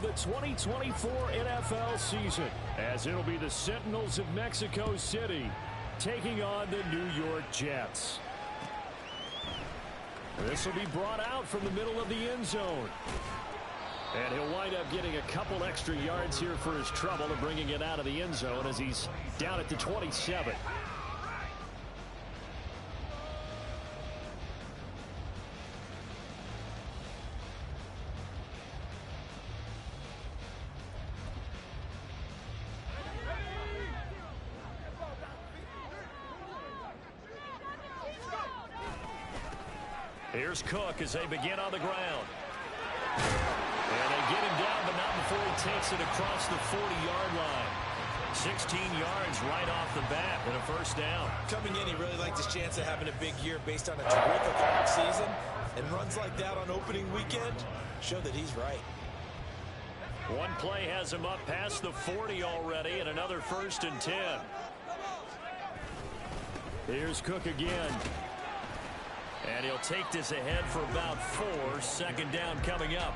the 2024 NFL season, as it'll be the Sentinels of Mexico City taking on the New York Jets. This will be brought out from the middle of the end zone. And he'll wind up getting a couple extra yards here for his trouble and bringing it out of the end zone as he's down at the 27. Here's Cook as they begin on the ground. And they get him down, but not before he takes it across the 40-yard line. 16 yards right off the bat and a first down. Coming in, he really liked his chance of having a big year based on a terrific offseason. And runs like that on opening weekend show that he's right. One play has him up past the 40 already, and another 1st and 10. Here's Cook again. And he'll take this ahead for about 4. 2nd down coming up.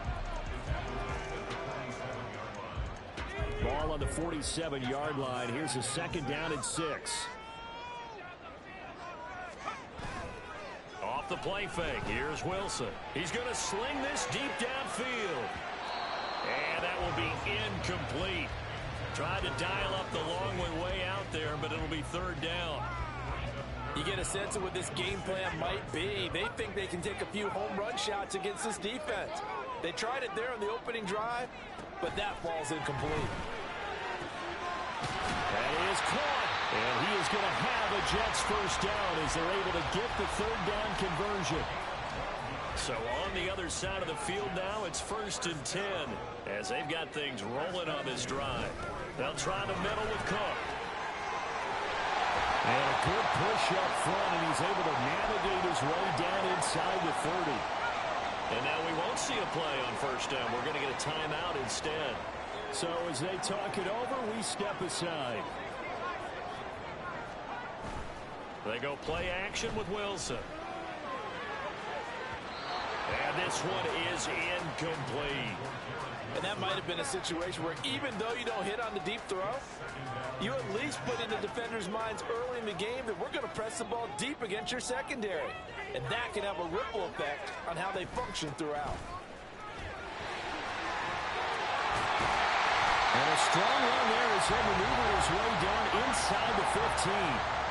Ball on the 47-yard line. Here's a 2nd down and 6. Off the play fake. Here's Wilson. He's going to sling this deep downfield. And that will be incomplete. Tried to dial up the long way out there, but it'll be 3rd down. You get a sense of what this game plan might be. They think they can take a few home run shots against this defense. They tried it there on the opening drive, but that ball's incomplete. And he is caught. And he is going to have a Jets first down as they're able to get the 3rd down conversion. So on the other side of the field now, it's 1st and 10 as they've got things rolling on this drive. They'll try the middle with Cook. And a good push up front, and he's able to navigate his way down inside the 30. And now we won't see a play on 1st down. We're going to get a timeout instead. So as they talk it over, we step aside. They go play action with Wilson. And this one is incomplete. And that might have been a situation where even though you don't hit on the deep throw, you at least put in the defenders' minds early in the game that we're going to press the ball deep against your secondary. And that can have a ripple effect on how they function throughout. And a strong run there as he'll maneuver his way down inside the 15.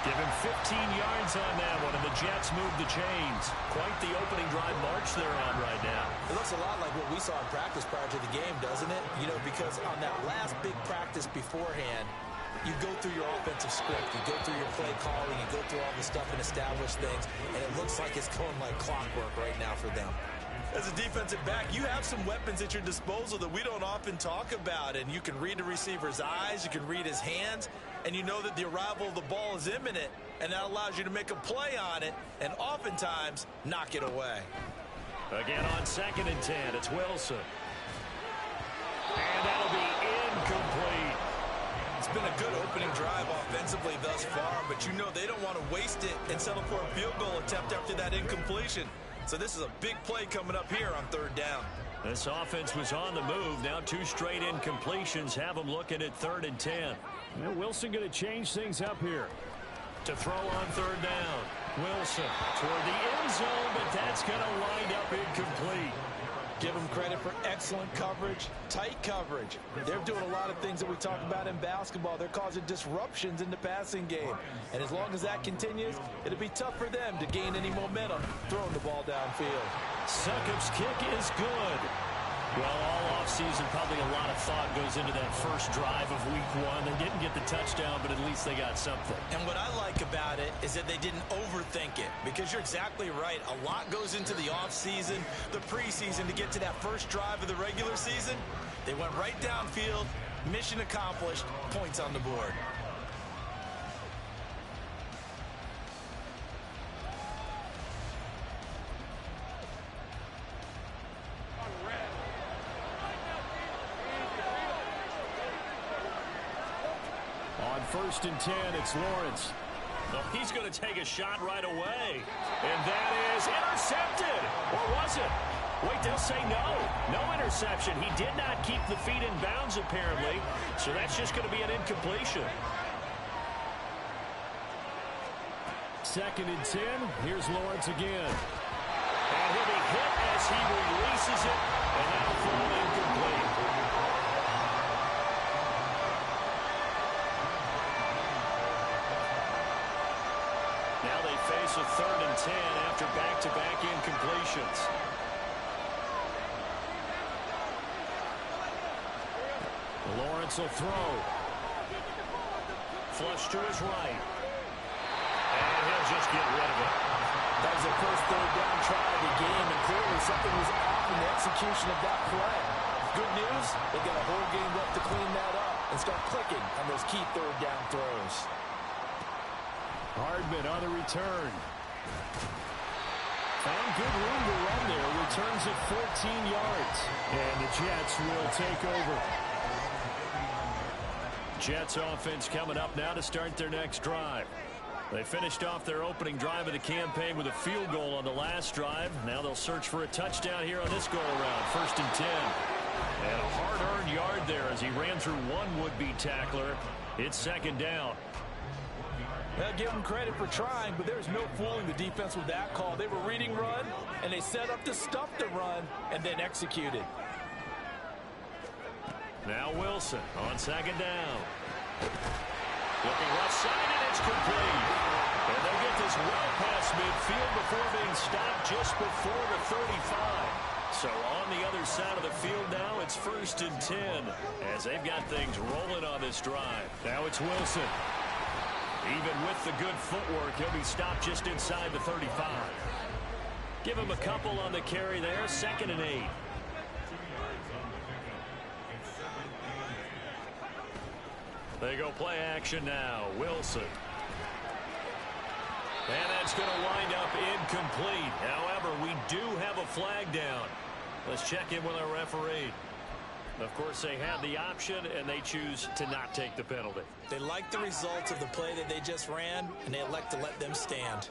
Give him 15 yards on that one, and the Jets move the chains. Quite the opening drive march they're on right now. It looks a lot like what we saw in practice prior to the game, doesn't it? You know, because on that last big practice beforehand, you go through your offensive script, you go through your play calling, you go through all the stuff and establish things, and it looks like it's going like clockwork right now for them. As a defensive back, you have some weapons at your disposal that we don't often talk about, and you can read the receiver's eyes, you can read his hands, and you know that the arrival of the ball is imminent, and that allows you to make a play on it, and oftentimes knock it away. Again on 2nd and 10, it's Wilson. And that'll be incomplete. It's been a good opening drive offensively thus far, but you know they don't want to waste it and settle for a field goal attempt after that incompletion. So this is a big play coming up here on 3rd down. This offense was on the move. Now 2 straight incompletions have them looking at 3rd and 10. Now Wilson going to change things up here. To throw on 3rd down. Wilson toward the end zone, but that's going to wind up incomplete. Give them credit for excellent coverage, tight coverage. They're doing a lot of things that we talk about in basketball. They're causing disruptions in the passing game. And as long as that continues, it'll be tough for them to gain any momentum throwing the ball downfield. Sukup's kick is good. Well, all offseason, probably a lot of thought goes into that first drive of week 1. They didn't get the touchdown, but at least they got something. And what I like about it is that they didn't overthink it, because you're exactly right. A lot goes into the offseason, the preseason, to get to that first drive of the regular season. They went right downfield, mission accomplished, points on the board. On 1st and 10, it's Lawrence. Oh, he's going to take a shot right away. And that is intercepted. Or was it? Wait, they'll say no. No interception. He did not keep the feet in bounds, apparently. So that's just going to be an incompletion. 2nd and 10. Here's Lawrence again. And he'll be hit as he releases it. And that'll fall incomplete. Now they face a 3rd and 10 after back-to-back incompletions. Lawrence will throw. Flush to his right. And he'll just get rid of it. That was their first 3rd down try of the game, and clearly something was off in the execution of that play. Good news, they got a whole game left to clean that up and start clicking on those key 3rd down throws. Hardman on the return. Found good room to run there. Returns at 14 yards. And the Jets will take over. Jets offense coming up now to start their next drive. They finished off their opening drive of the campaign with a field goal on the last drive. Now they'll search for a touchdown here on this go-around. 1st and 10. And a hard-earned yard there as he ran through one would-be tackler. It's 2nd down. Well, give them credit for trying, but there's no fooling the defense with that call. They were reading run, and they set up to stuff the run, and then executed. Now Wilson on 2nd down. Looking left side, and it's complete. And they get this well past midfield before being stopped just before the 35. So on the other side of the field now, it's 1st and 10 as they've got things rolling on this drive. Now it's Wilson. Even with the good footwork, he'll be stopped just inside the 35. Give him a couple on the carry there. 2nd and 8. They go play action now. Wilson. And that's going to wind up incomplete. However, we do have a flag down. Let's check in with our referee. Of course, they have the option, and they choose to not take the penalty. They like the results of the play that they just ran, and they elect to let them stand.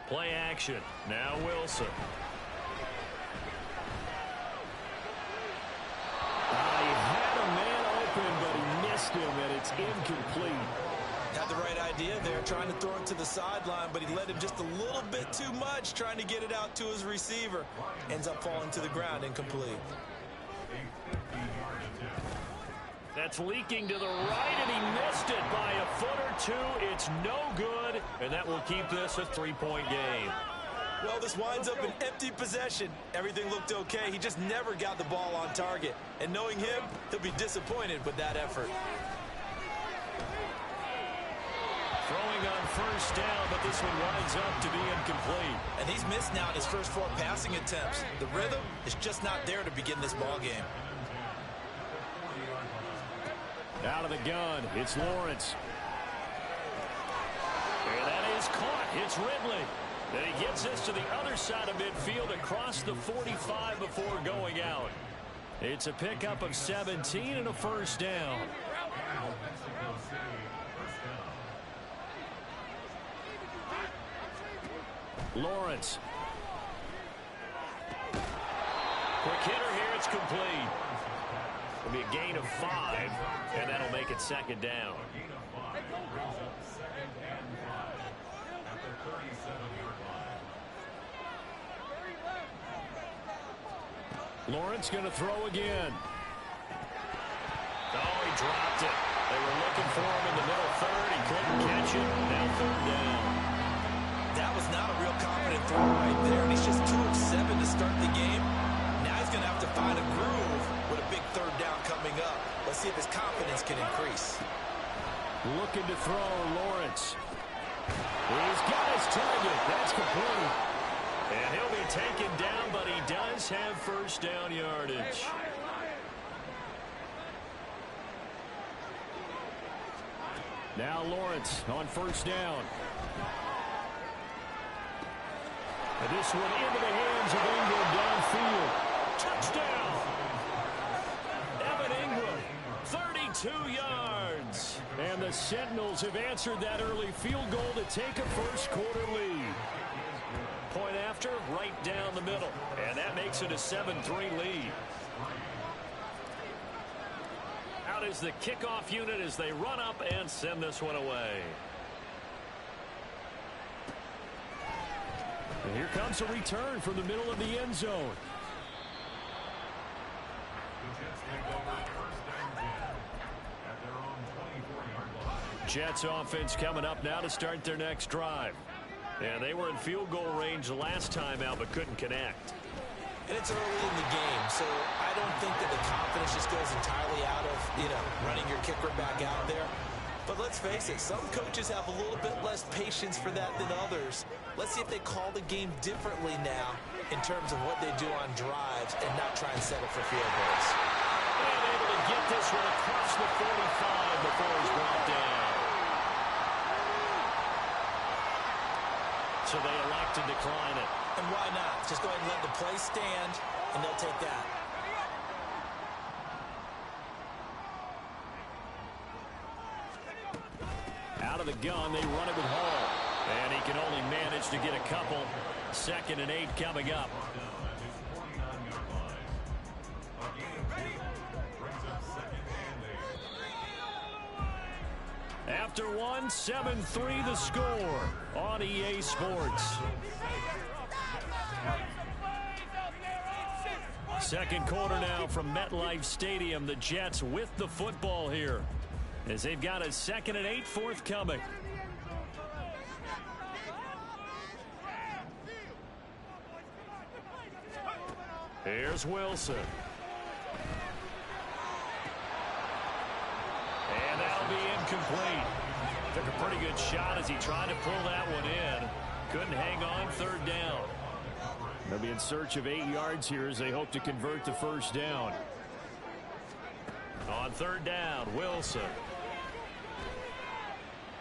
Play action. Now Wilson. He had a man open, but he missed him, and it's incomplete. Had the right idea there, trying to throw it to the sideline, but he led him just a little bit too much, trying to get it out to his receiver. Ends up falling to the ground, incomplete. That's leaking to the right, and he missed it by a foot or two. It's no good, and that will keep this a 3-point game. Well, this winds up an empty possession. Everything looked okay. He just never got the ball on target. And knowing him, he'll be disappointed with that effort. Throwing on 1st down, but this one winds up to be incomplete. And he's missed now in his first 4 passing attempts. The rhythm is just not there to begin this ball game. Out of the gun, it's Lawrence. And that is caught. It's Ridley. And he gets this to the other side of midfield across the 45 before going out. It's a pickup of 17 and a 1st down. Lawrence. Quick hitter here. It's complete. It'll be a gain of 5, and that'll make it 2nd down. Lawrence going to throw again. Oh, he dropped it. They were looking for him in the middle 3rd. He couldn't catch it. Now 3rd down. That was not a real confident throw right there, and he's just 2 of 7 to start the game. Now he's going to have to find a groove with a big 3rd down coming up. Let's see if his confidence can increase. Looking to throw, Lawrence. He's got his target. That's complete. And he'll be taken down, but he does have 1st down yardage. Now Lawrence on 1st down. And this one into the hands of Ingram downfield. Touchdown! Evan Ingram, 32 yards. And the Sentinels have answered that early field goal to take a 1st quarter lead. right down the middle. And that makes it a 7-3 lead. Out is the kickoff unit as they run up and send this one away. And here comes a return from the middle of the end zone. Jets offense coming up now to start their next drive. And they were in field goal range last time out but couldn't connect. And it's early in the game, so I don't think that the confidence just goes entirely out of, running your kicker back out there. But let's face it, some coaches have a little bit less patience for that than others. Let's see if they call the game differently now in terms of what they do on drives and not try and settle for field goals. And able to get this one across the 45 before he's brought down. So they elect to decline it. And why not? Just go ahead and let the play stand, and they'll take that. Out of the gun, they run it with Hall. And he can only manage to get a couple. 2nd and 8 coming up. After one, 7-3 the score on EA Sports. Second quarter now from MetLife Stadium. The Jets with the football here as they've got a 2nd and 8 forthcoming. Here's Wilson. And that'll be incomplete. Took a pretty good shot as he tried to pull that one in. Couldn't hang on. 3rd down. They'll be in search of 8 yards here as they hope to convert the 1st down. On 3rd down, Wilson.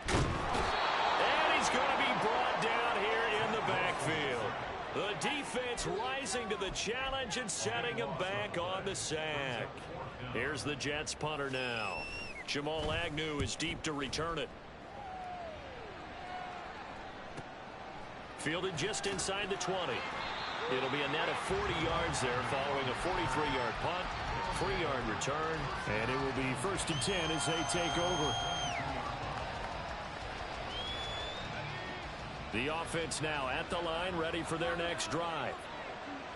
And he's going to be brought down here in the backfield. The defense rising to the challenge and setting him back on the sack. Here's the Jets punter now. Jamal Agnew is deep to return it. Fielded just inside the 20. It'll be a net of 40 yards there following a 43-yard punt, 3-yard return, and it will be 1st and 10 as they take over. The offense now at the line, ready for their next drive.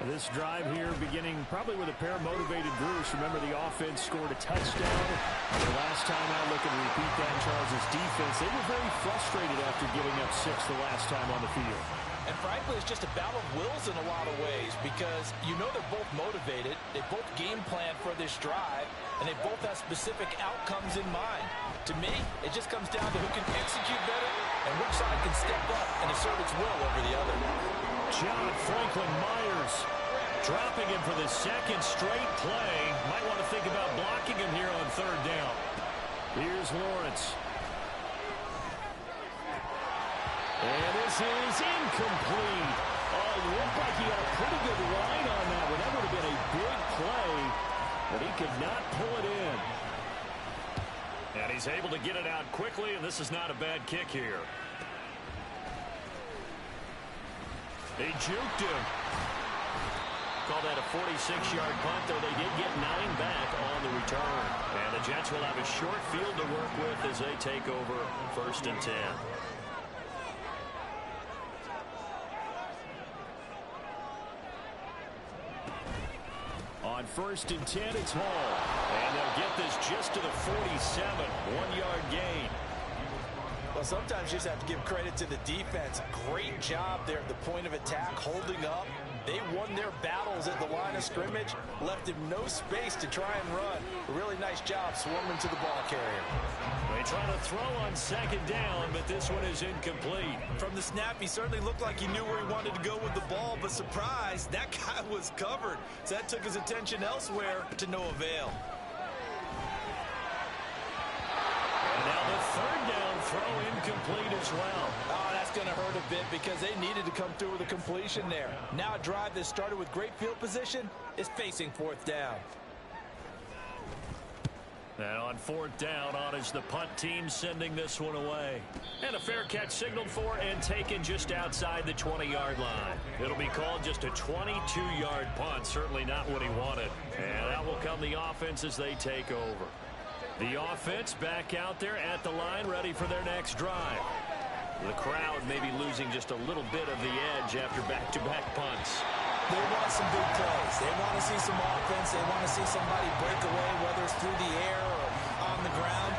This drive here beginning probably with a pair of motivated Bruce. Remember, the offense scored a touchdown. The last time out, looking to repeat that, Charles' defense, they were very frustrated after giving up 6 the last time on the field. And frankly, it's just a battle of wills in a lot of ways because they're both motivated. They both game plan for this drive, and they both have specific outcomes in mind. To me, it just comes down to who can execute better and which side can step up and assert its will over the other. John Franklin Myers dropping him for the 2nd straight play. Might want to think about blocking him here on 3rd down. Here's Lawrence. And this is incomplete. Oh, it looked like he had a pretty good line on that one. That would have been a big play, but he could not pull it in. And he's able to get it out quickly, and this is not a bad kick here. They juked him. Call that a 46-yard punt, though they did get 9 back on the return. And the Jets will have a short field to work with as they take over 1st and 10. On 1st and 10, it's Hall. And they'll get this just to the 47. 1-yard gain. Well, sometimes you just have to give credit to the defense. Great job there at the point of attack, holding up. They won their battles at the line of scrimmage, left him no space to try and run. A really nice job swarming to the ball carrier. They try to throw on 2nd down, but this one is incomplete. From the snap, he certainly looked like he knew where he wanted to go with the ball, but surprise, that guy was covered. So that took his attention elsewhere to no avail. And now the 3rd down throw incomplete as well. Oh, that's going to hurt a bit because they needed to come through with a completion there. Now a drive that started with great field position is facing 4th down. And on fourth down, on is the punt team sending this one away. And a fair catch signaled for and taken just outside the 20-yard line. It'll be called just a 22-yard punt, certainly not what he wanted. And out will come the offense as they take over. The offense back out there at the line, ready for their next drive. The crowd may be losing just a little bit of the edge after back-to-back punts. They want some big plays. They want to see some offense. They want to see somebody break away, whether it's through the air or on the ground.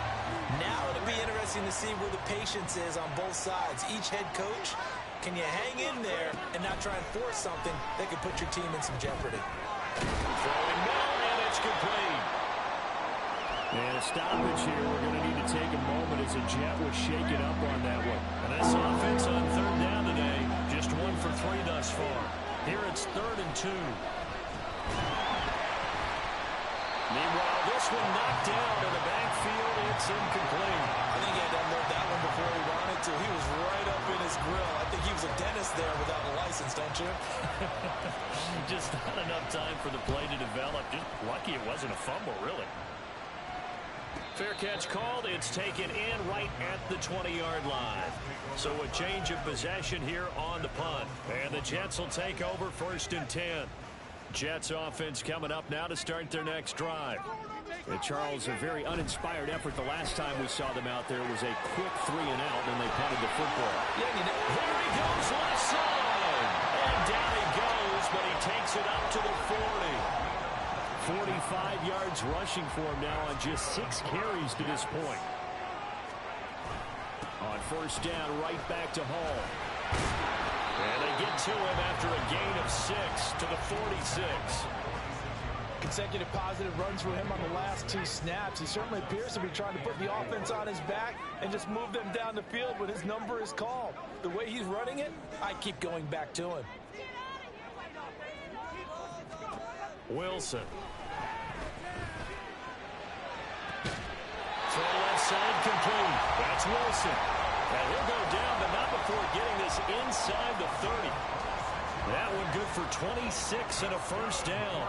Now it'll be interesting to see where the patience is on both sides. Each head coach, can you hang in there and not try and force something that could put your team in some jeopardy? Throwing now, and it's complete. And a stoppage here. We're going to need to take a moment as a Jet was shaken up on that one. And this offense on third down today, just 1 for 3 thus far. Here it's 3rd and 2. Meanwhile, this one knocked down in the backfield. It's incomplete. I think he had to unload that one before he wanted to. He was right up in his grill. I think he was a dentist there without a license, don't you? Just not enough time for the play to develop. Just lucky it wasn't a fumble, really. Fair catch called. It's taken in right at the 20-yard line. So a change of possession here on the punt. And the Jets will take over 1st and 10. Jets offense coming up now to start their next drive. And Charles, a very uninspired effort. The last time we saw them out there was a quick 3 and out, and they punted the football. Yeah, there he goes, left side. And down he goes, but he takes it up to the 40. 45 yards rushing for him now on just 6 carries to this point. On 1st down, right back to Hall. And they get to him after a gain of 6 to the 46. Consecutive positive runs for him on the last 2 snaps. He certainly appears to be trying to put the offense on his back and just move them down the field when his number is called. The way he's running it, I keep going back to him. Wilson. Throw left side complete. That's Wilson. And he'll go down, but not before getting this inside the 30. That one good for 26 and a 1st down.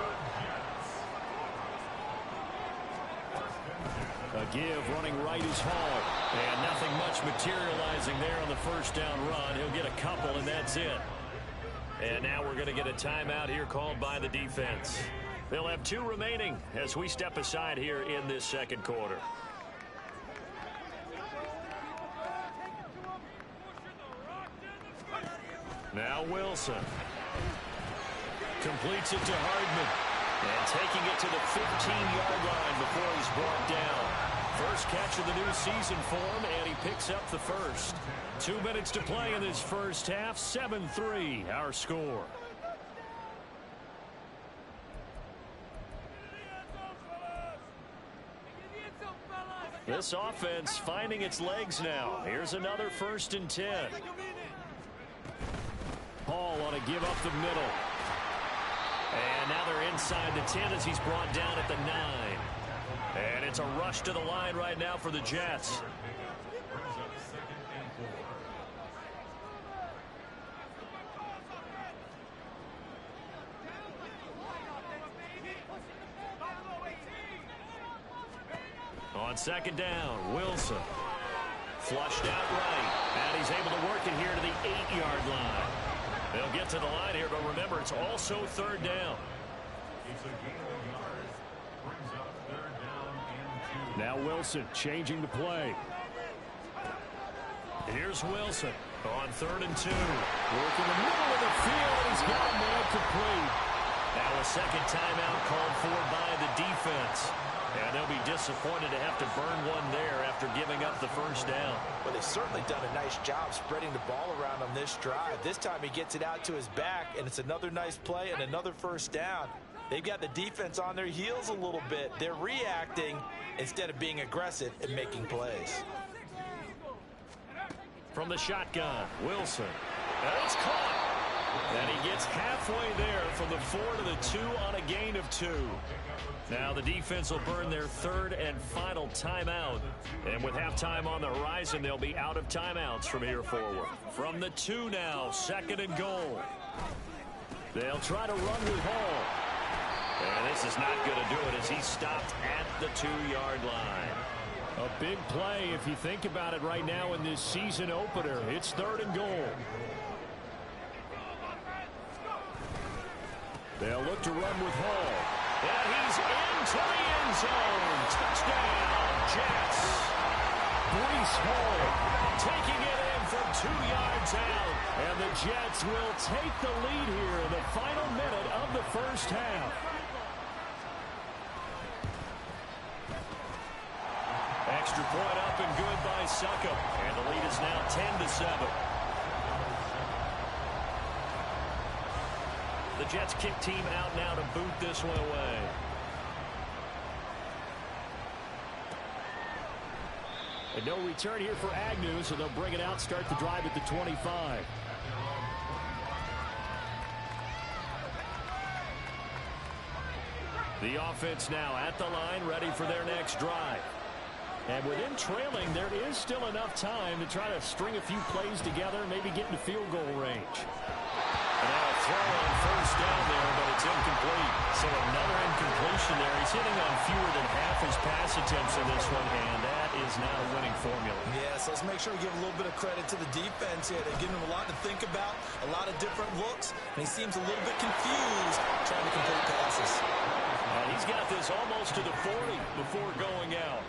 A give running right is Hall. And nothing much materializing there on the 1st down run. He'll get a couple, and that's it. And now we're going to get a timeout here called by the defense. They'll have 2 remaining as we step aside here in this 2nd quarter. Now Wilson. Completes it to Hardman. And taking it to the 15-yard line before he's brought down. First catch of the new season for him, and he picks up the first. 2 minutes to play in this first half. 7-3, our score. This offense finding its legs now. Here's another 1st and 10. Hall on a give up the middle. And now they're inside the 10 as he's brought down at the 9. And it's a rush to the line right now for the Jets. On 2nd down, Wilson. Flushed out right. And he's able to work it here to the 8-yard line. They'll get to the line here, but remember, it's also 3rd down. Now Wilson changing the play. Here's Wilson on 3rd and 2. Work in the middle of the field, and he's got a man complete. Now a 2nd timeout called for by the defense. And they'll be disappointed to have to burn one there after giving up the 1st down. Well, they've certainly done a nice job spreading the ball around on this drive. This time he gets it out to his back, and it's another nice play and another 1st down. They've got the defense on their heels a little bit. They're reacting instead of being aggressive and making plays. From the shotgun, Wilson. And it's caught. And he gets halfway there from the 4 to the 2 on a gain of 2. Now the defense will burn their 3rd and final timeout. And with halftime on the horizon, they'll be out of timeouts from here forward. From the 2 now, 2nd and goal. They'll try to run with Hall. And this is not going to do it as he stopped at the 2-yard line. A big play if you think about it right now in this season opener. It's 3rd and goal. They'll look to run with Hall. And he's into the end zone. Touchdown, Jets. Breece Hall Taking it in from 2 yards out. And the Jets will take the lead here in the final minute of the first half. Extra point up and good by Succop. And the lead is now 10-7. The Jets kick team out now to boot this one away. And no return here for Agnew, so they'll bring it out, start the drive at the 25. The offense now at the line, ready for their next drive. And within trailing, there is still enough time to try to string a few plays together, maybe get into field goal range. And now a throw on first down there, but it's incomplete. So another incompletion there. He's hitting on fewer than half his pass attempts in this one, and that is not a winning formula. Yeah, so let's make sure we give a little bit of credit to the defense here. They're giving him a lot to think about, a lot of different looks, and he seems a little bit confused trying to complete passes. And he's got this almost to the 40 before going out.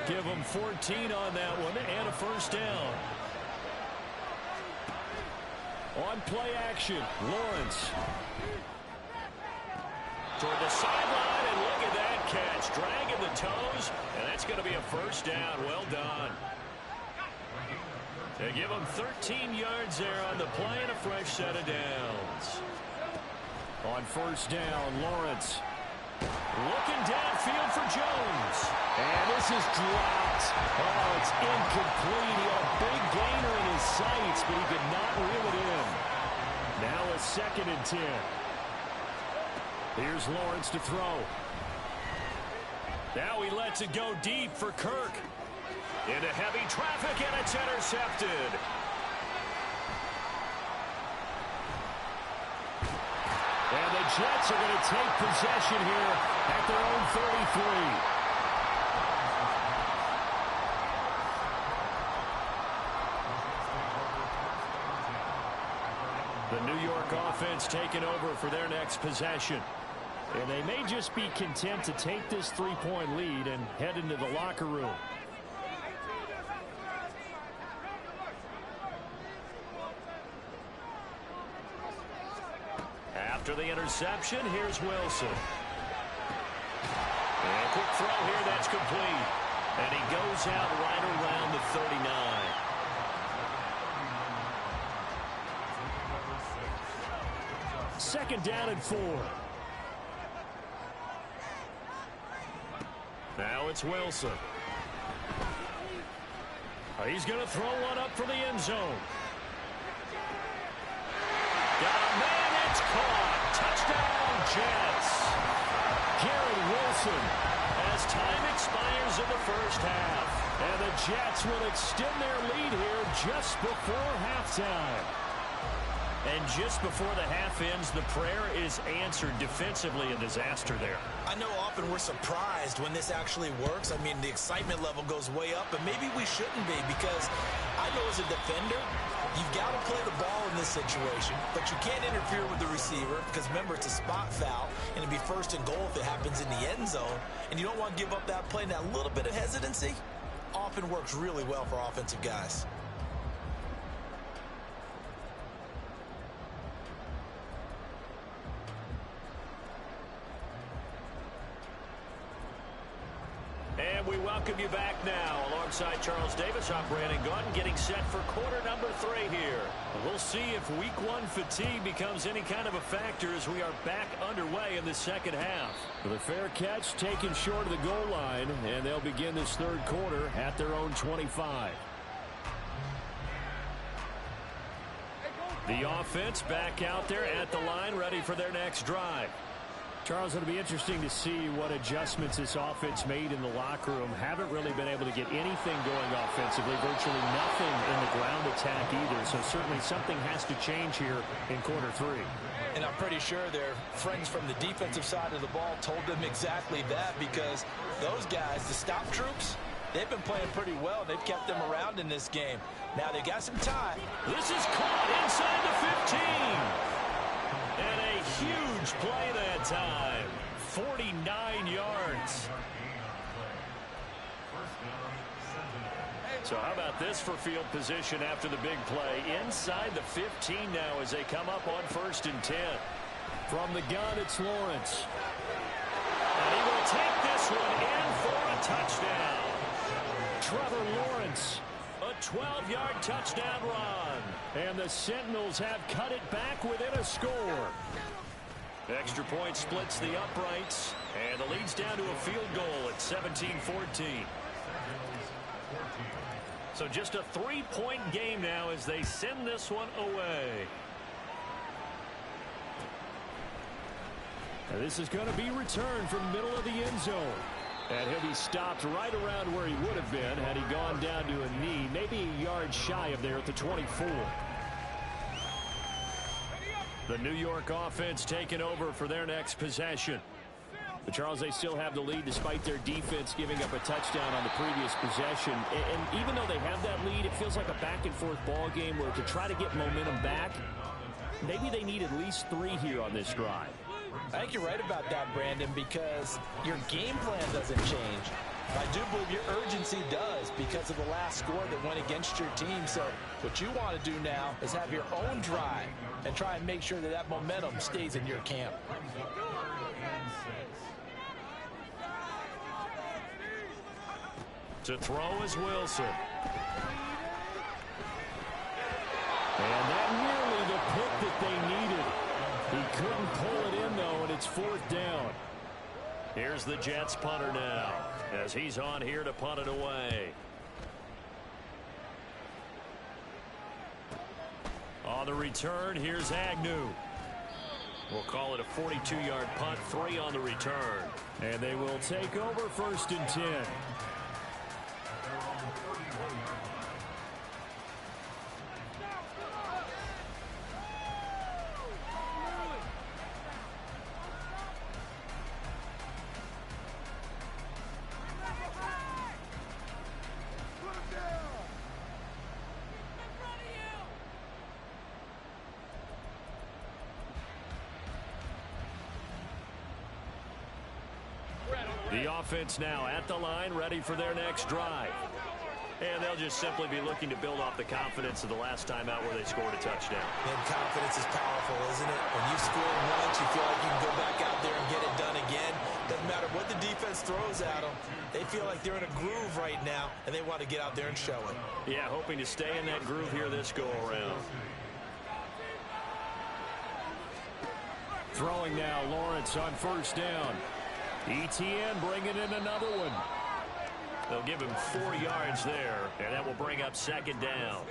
Give him 14 on that one and a first down. On play action, Lawrence. Toward the sideline, and look at that catch. Dragging the toes, and that's going to be a first down. Well done. They give him 13 yards there on the play and a fresh set of downs. On first down, Lawrence. Looking downfield for Jones. And this is dropped. Oh, it's incomplete. He had a big gainer in his sights, but he could not reel it in. Now a 2nd and 10. Here's Lawrence to throw. Now he lets it go deep for Kirk. Into heavy traffic, and it's intercepted. And the Jets are going to take possession here at their own 33. The New York offense taking over for their next possession. And they may just be content to take this 3-point lead and head into the locker room. After the interception, here's Wilson. And a quick throw here, that's complete. And he goes out right around the 39. Second down and 4. Now it's Wilson. He's going to throw one up for the end zone. Got a man, it's caught. Touchdown, Jets. Garrett Wilson. As time expires in the first half. And the Jets will extend their lead here just before halftime. And just before the half ends, the prayer is answered. Defensively, a disaster there. I know often we're surprised when this actually works. I mean, the excitement level goes way up, but maybe we shouldn't be, because I know as a defender, you've got to play the ball in this situation, but you can't interfere with the receiver because, remember, it's a spot foul, and it'd be 1st and goal if it happens in the end zone, and you don't want to give up that play. And that little bit of hesitancy often works really well for offensive guys. And we welcome you back now. Alongside Charles Davis, I'm Brandon Gaudin, getting set for quarter number 3 here. We'll see if week 1 fatigue becomes any kind of a factor as we are back underway in the second half. The fair catch taken short of the goal line, and they'll begin this 3rd quarter at their own 25. The offense back out there at the line, ready for their next drive. Charles, it'll be interesting to see what adjustments this offense made in the locker room. Haven't really been able to get anything going offensively, virtually nothing in the ground attack either. So certainly something has to change here in quarter three. And I'm pretty sure their friends from the defensive side of the ball told them exactly that, because those guys, the stop troops, they've been playing pretty well. They've kept them around in this game. Now they got some time. This is caught inside the 15. And a huge play that time. 49 yards. So how about this for field position after the big play? Inside the 15 now as they come up on 1st and 10. From the gun, it's Lawrence. And he will take this one in for a touchdown. Trevor Lawrence, a 12-yard touchdown run. And the Sentinels have cut it back within a score. Extra point splits the uprights. And the lead's down to a field goal at 17-14. So just a 3-point game now as they send this one away. Now this is going to be returned from the middle of the end zone. And he'll be stopped right around where he would have been had he gone down to a knee, maybe a yard shy of there at the 24. The New York offense taking over for their next possession. But Charles, they still have the lead despite their defense giving up a touchdown on the previous possession. And even though they have that lead, it feels like a back-and-forth ball game where to try to get momentum back, maybe they need at least 3 here on this drive. I think you're right about that, Brandon, because your game plan doesn't change. I do believe your urgency does because of the last score that went against your team. So what you want to do now is have your own drive and try and make sure that that momentum stays in your camp. To throw is Wilson. And that nearly the pick that they needed. He couldn't pull it in, though, and it's 4th down. Here's the Jets punter now as he's on here to punt it away. On the return, here's Agnew. We'll call it a 42-yard punt, 3 on the return. And they will take over 1st and 10. The offense now at the line, ready for their next drive. And they'll just simply be looking to build off the confidence of the last time out where they scored a touchdown. And confidence is powerful, isn't it? When you score once, you feel like you can go back out there and get it done again. Doesn't matter what the defense throws at them. They feel like they're in a groove right now, and they want to get out there and show it. Yeah, hoping to stay in that groove here this go-around. Throwing now, Lawrence on 1st down. ETN bringing in another one. They'll give him 4 yards there, and that will bring up 2nd down.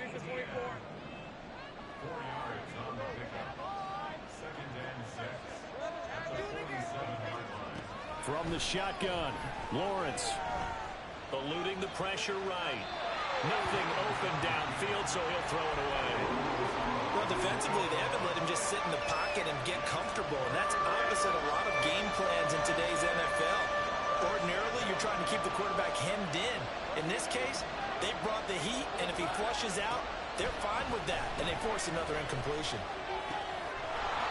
From the shotgun, Lawrence eluding the pressure right. Nothing open downfield, so he'll throw it away. Well, defensively, they haven't let him just sit in the pocket and get comfortable, and that's opposite a lot of game plans in today's NFL. Ordinarily, you're trying to keep the quarterback hemmed in. In this case, they brought the heat, and if he flushes out, they're fine with that, and they force another incompletion.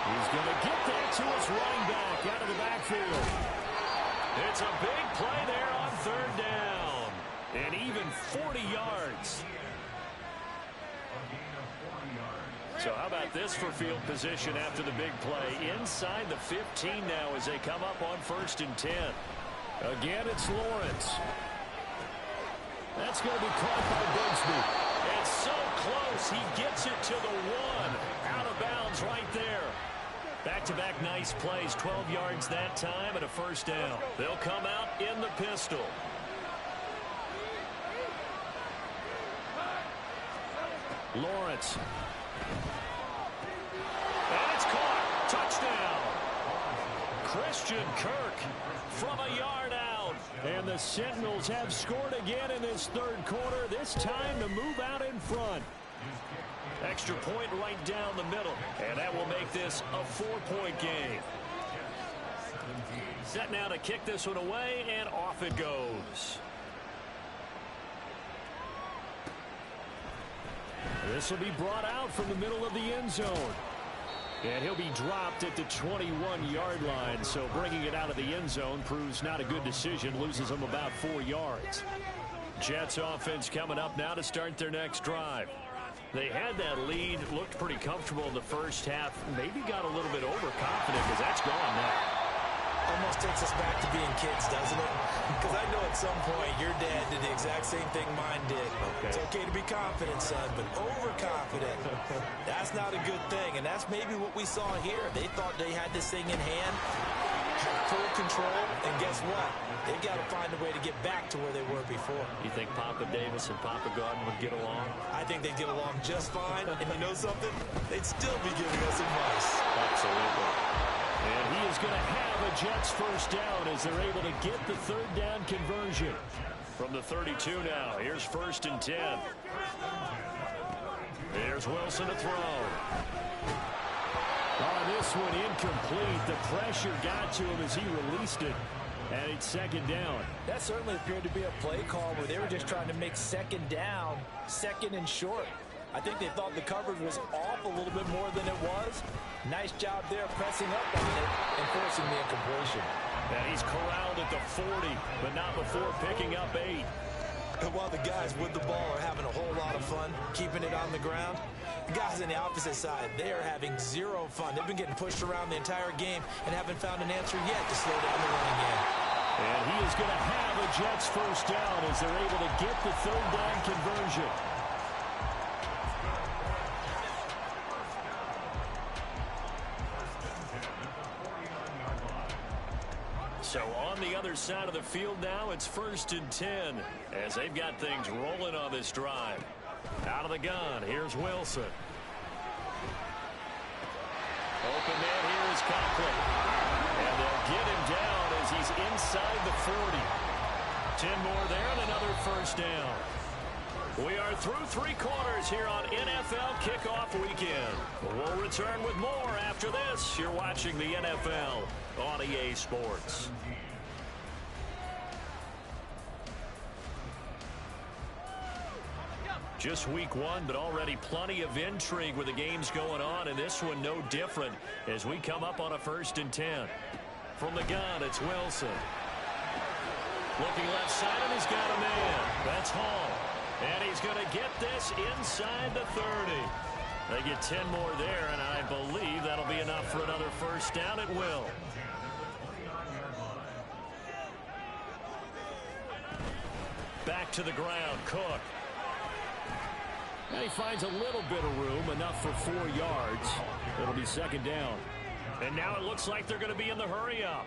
He's going to get that to his running back out of the backfield. It's a big play there on 3rd down. And even 40 yards. So how about this for field position after the big play? Inside the 15 now as they come up on 1st and 10. Again, it's Lawrence. That's going to be caught by Bigsby. It's so close. He gets it to the 1. Out of bounds right there. Back-to-back nice plays. 12 yards that time and a 1st down. They'll come out in the pistol. Lawrence. And it's caught. Touchdown. Christian Kirk from a yard out. And the Sentinels have scored again in this third quarter, this time to move out in front. Extra point right down the middle, and that will make this a 4-point game. Set now to kick this one away, and off it goes. This will be brought out from the middle of the end zone. And he'll be dropped at the 21-yard line, so bringing it out of the end zone proves not a good decision, loses him about 4 yards. Jets offense coming up now to start their next drive. They had that lead, looked pretty comfortable in the first half, maybe got a little bit overconfident because that's gone now. Almost takes us back to being kids, doesn't it? Because I know at some point your dad did the exact same thing mine did. Okay. It's okay to be confident, son, but overconfident, that's not a good thing. And that's maybe what we saw here. They thought they had this thing in hand, had full control, and guess what? They've got to find a way to get back to where they were before. You think Papa Davis and Papa Gordon would get along? I think they'd get along just fine. And you know something? They'd still be giving us advice. Absolutely. And he is going to have a Jets first down as they're able to get the third down conversion. From the 32 now, here's 1st and 10. Here's Wilson to throw. On this one, incomplete. The pressure got to him as he released it. And it's 2nd down. That certainly appeared to be a play call where they were just trying to make 2nd down, 2nd and short. I think they thought the coverage was off a little bit more than it was. Nice job there pressing up on it and forcing the incompletion. And he's corralled at the 40, but not before picking up 8. And while the guys with the ball are having a whole lot of fun keeping it on the ground, the guys on the opposite side, they are having zero fun. They've been getting pushed around the entire game and haven't found an answer yet to slow down the running game. And he is going to have a Jets first down as they're able to get the third down conversion. So on the other side of the field now, it's 1st and 10 as they've got things rolling on this drive. Out of the gun, here's Wilson. Open man here is Conklin. And they'll get him down as he's inside the 40. 10 more there and another first down. We are through 3 quarters here on NFL Kickoff Weekend. We'll return with more after this. You're watching the NFL on EA Sports. Just week 1, but already plenty of intrigue with the games going on, and this one no different as we come up on a 1st and 10. From the gun, it's Wilson. Looking left side, and he's got a man. That's Hall. And he's going to get this inside the 30. They get 10 more there, and I believe that'll be enough for another first down at will. Back to the ground, Cook. And he finds a little bit of room, enough for 4 yards. It'll be 2nd down. And now it looks like they're going to be in the hurry-up.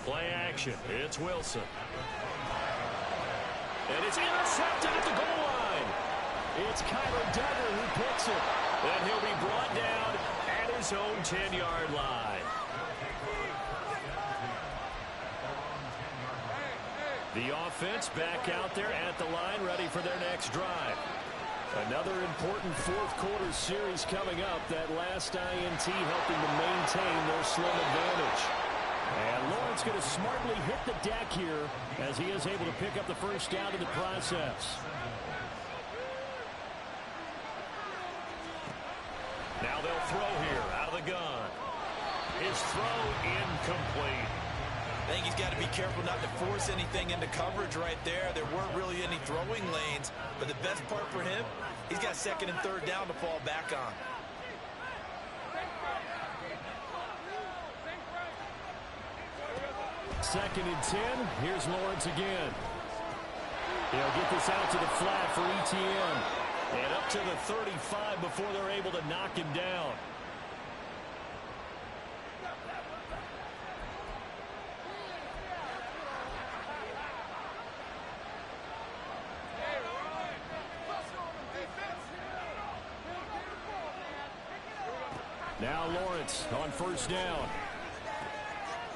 Play action. It's Wilson. And it's intercepted at the goal line. It's Kyler Duggar who picks it. And he'll be brought down at his own 10-yard line. The offense back out there at the line, ready for their next drive. Another important 4th quarter series coming up. That last INT helping to maintain their slim advantage. And Lawrence going to smartly hit the deck here as he is able to pick up the first down in the process. Now they'll throw here out of the gun. His throw incomplete. I think he's got to be careful not to force anything into coverage right there. There weren't really any throwing lanes, but the best part for him, he's got 2nd and 3rd down to fall back on. Second and 10. Here's Lawrence again. He'll get this out to the flat for ETN. And up to the 35 before they're able to knock him down. Now Lawrence on first down.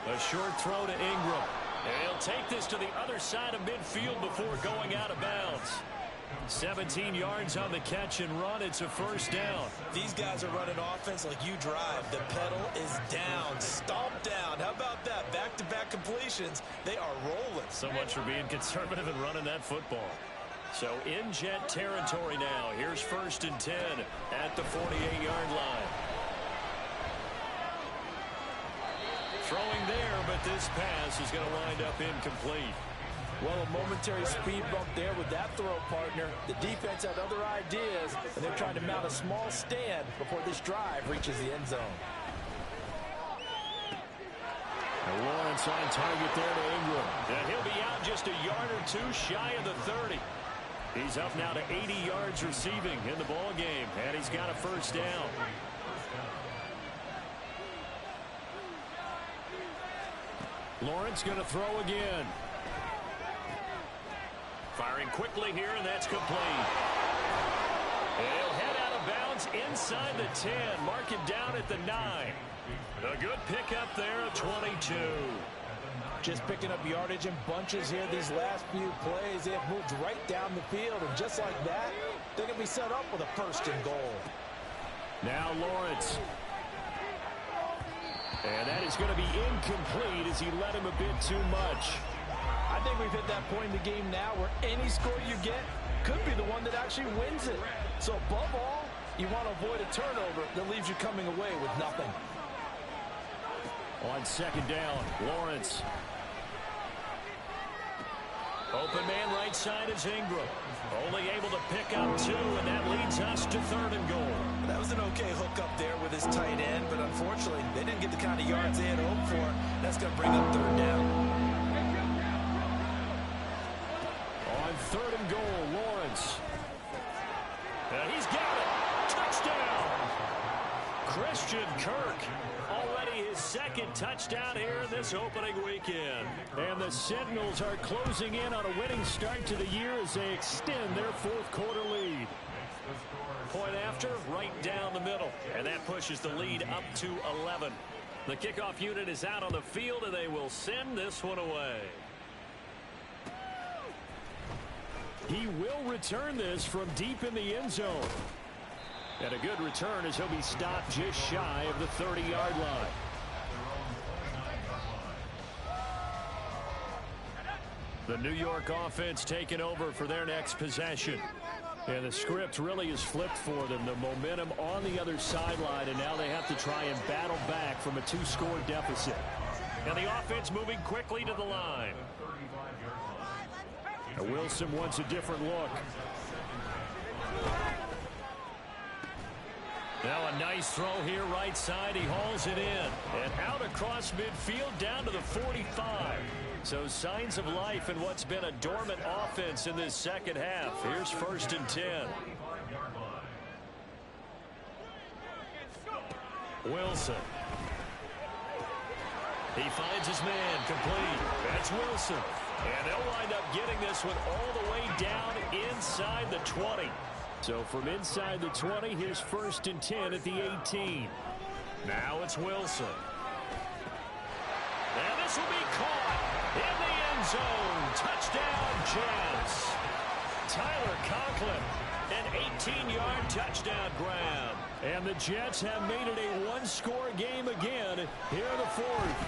A short throw to Ingram. And he'll take this to the other side of midfield before going out of bounds. 17 yards on the catch and run. It's a first down. These guys are running offense like you drive. The pedal is down, stomped down. How about that? Back-to-back completions. They are rolling. So much for being conservative and running that football. So in Jet territory now. Here's first and 10 at the 48-yard line. Throwing there, but this pass is going to wind up incomplete. Well, a momentary speed bump there with that throw, partner. The defense had other ideas, and they're trying to mount a small stand before this drive reaches the end zone. And Lawrence on target there to Ingram. And he'll be out just a yard or two shy of the 30. He's up now to 80 yards receiving in the ball game, and he's got a first down. Lawrence going to throw again. Firing quickly here, and that's complete. He'll head out of bounds inside the 10. Mark it down at the 9. A good pickup there of 22. Just picking up yardage in bunches here these last few plays. They have moved right down the field, and just like that, they're going to be set up with a first and goal. Now Lawrence. And that is going to be incomplete as he led him a bit too much. I think we've hit that point in the game now where any score you get could be the one that actually wins it. So above all, you want to avoid a turnover that leaves you coming away with nothing. On second down, Lawrence. Open man right side is Ingram. Only able to pick up 2, and that leads us to third and goal. That was an okay hookup there with his tight end, but unfortunately, they didn't get the kind of yards they had hoped for. That's going to bring up third down. On third and goal, Lawrence. And he's got it. Touchdown. Christian Kirk. Already his second touchdown here in this opening weekend. And the Sentinels are closing in on a winning start to the year as they extend their fourth quarter lead. Point after, right down the middle. And that pushes the lead up to 11. The kickoff unit is out on the field, and they will send this one away. He will return this from deep in the end zone. And a good return as he'll be stopped just shy of the 30-yard line. The New York offense taking over for their next possession. And the script really is flipped for them. The momentum on the other sideline, and now they have to try and battle back from a 2-score deficit. And the offense moving quickly to the line. And Wilson wants a different look. Now a nice throw here right side. He hauls it in. And out across midfield down to the 45. So signs of life in what's been a dormant offense in this second half. Here's first and 10. Wilson. He finds his man complete. That's Wilson. And they'll wind up getting this one all the way down inside the 20. So from inside the 20, here's first and 10 at the 18. Now it's Wilson. And this will be caught in the end zone. Touchdown, Jets. Tyler Conklin, an 18-yard touchdown grab. And the Jets have made it a one-score game again here in the fourth.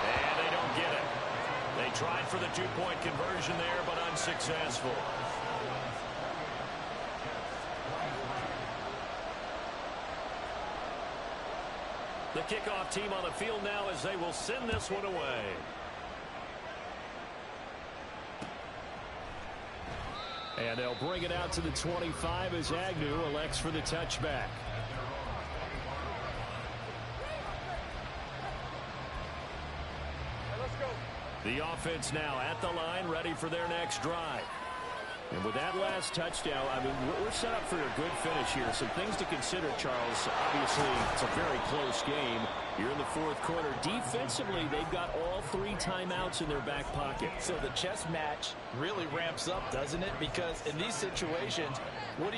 And they don't get it. They tried for the two-point conversion there, but unsuccessful. The kickoff team on the field now as they will send this one away. And they'll bring it out to the 25 as Agnew elects for the touchback. The offense now at the line, ready for their next drive. And with that last touchdown, I mean, we're set up for a good finish here. Some things to consider, Charles. Obviously, it's a very close game. You're in the fourth quarter. Defensively, they've got all 3 timeouts in their back pocket. So the chess match really ramps up, doesn't it? Because in these situations, what do?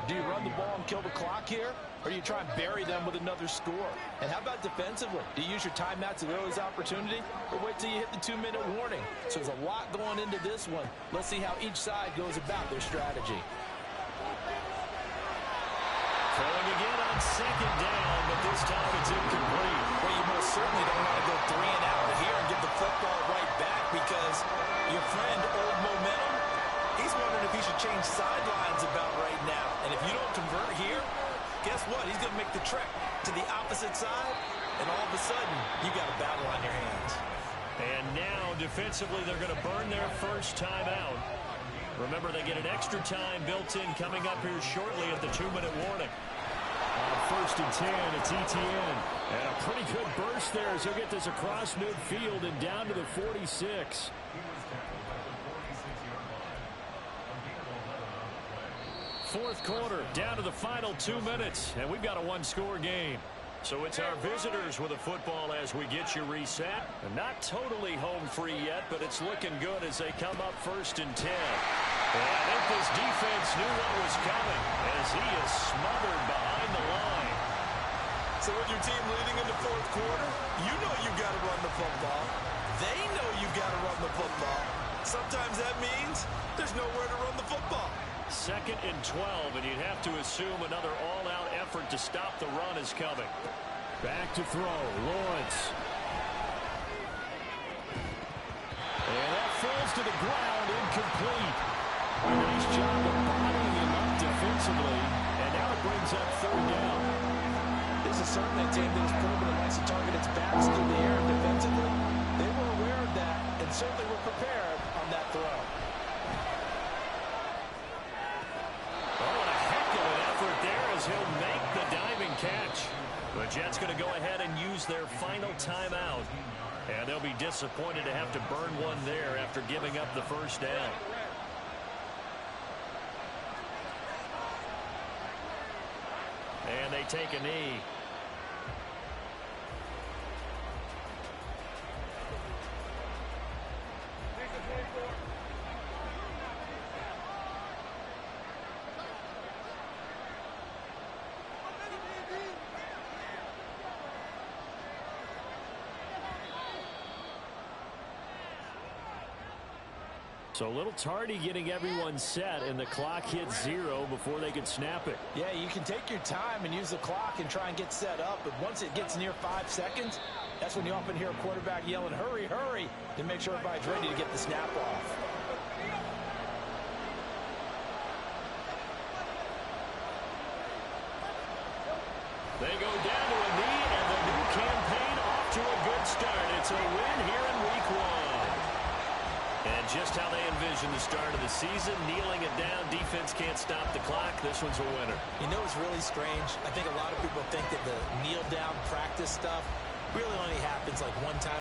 Do you run the ball and kill the clock here? or do you try and bury them with another score? And how about defensively? Do you use your timeouts at the earliest opportunity, or wait till you hit the 2-minute warning? So there's a lot going into this one. Let's see how each side goes about their strategy. Throwing again on second down, but this time it's incomplete. Well, you most certainly don't want to go 3 and out here and give the football right back, because your friend, Old Momentum, he's wondering if he should change sidelines about right now. And if you don't convert here, guess what? He's going to make the trek to the opposite side, and all of a sudden, you got a battle on your hands. And now, defensively, they're going to burn their first time out. Remember, they get an extra time built in coming up here shortly at the 2-minute warning. On 1st and 10, it's Etienne. And a pretty good burst there as he'll get this across midfield and down to the 46. Fourth quarter, down to the final 2 minutes, and we've got a one-score game. So it's our visitors with a football as we get you reset. Not totally home free yet, but it's looking good as they come up 1st and 10. And I think this defense knew what was coming as he is smothered behind the line. So with your team leading in the fourth quarter, you know you've got to run the football. They know you've got to run the football. Sometimes that means there's nowhere to run the football. 2nd and 12, and you'd have to assume another all-out effort to stop the run is coming. Back to throw, Lawrence. And that falls to the ground, incomplete. A nice job of bottling him up defensively, and now it brings up 3rd down. This is certainly a team that has proven it likes to target its backs through the air defensively. They were aware of that and certainly were prepared on that throw. He'll make the diving catch. The Jets going to go ahead and use their final timeout. And they'll be disappointed to have to burn one there after giving up the first down. And they take a knee. So a little tardy getting everyone set, and the clock hits 0 before they could snap it. Yeah, you can take your time and use the clock and try and get set up, but once it gets near 5 seconds, that's when you often hear a quarterback yelling, hurry, hurry, to make sure everybody's ready to get the snap off. They go down to a knee, and the new campaign off to a good start. It's a win here in week 1. And just how they envision the start of the season, kneeling it down, defense can't stop the clock. This one's a winner. You know, it's really strange. I think a lot of people think that the kneel down practice stuff really only happens like one time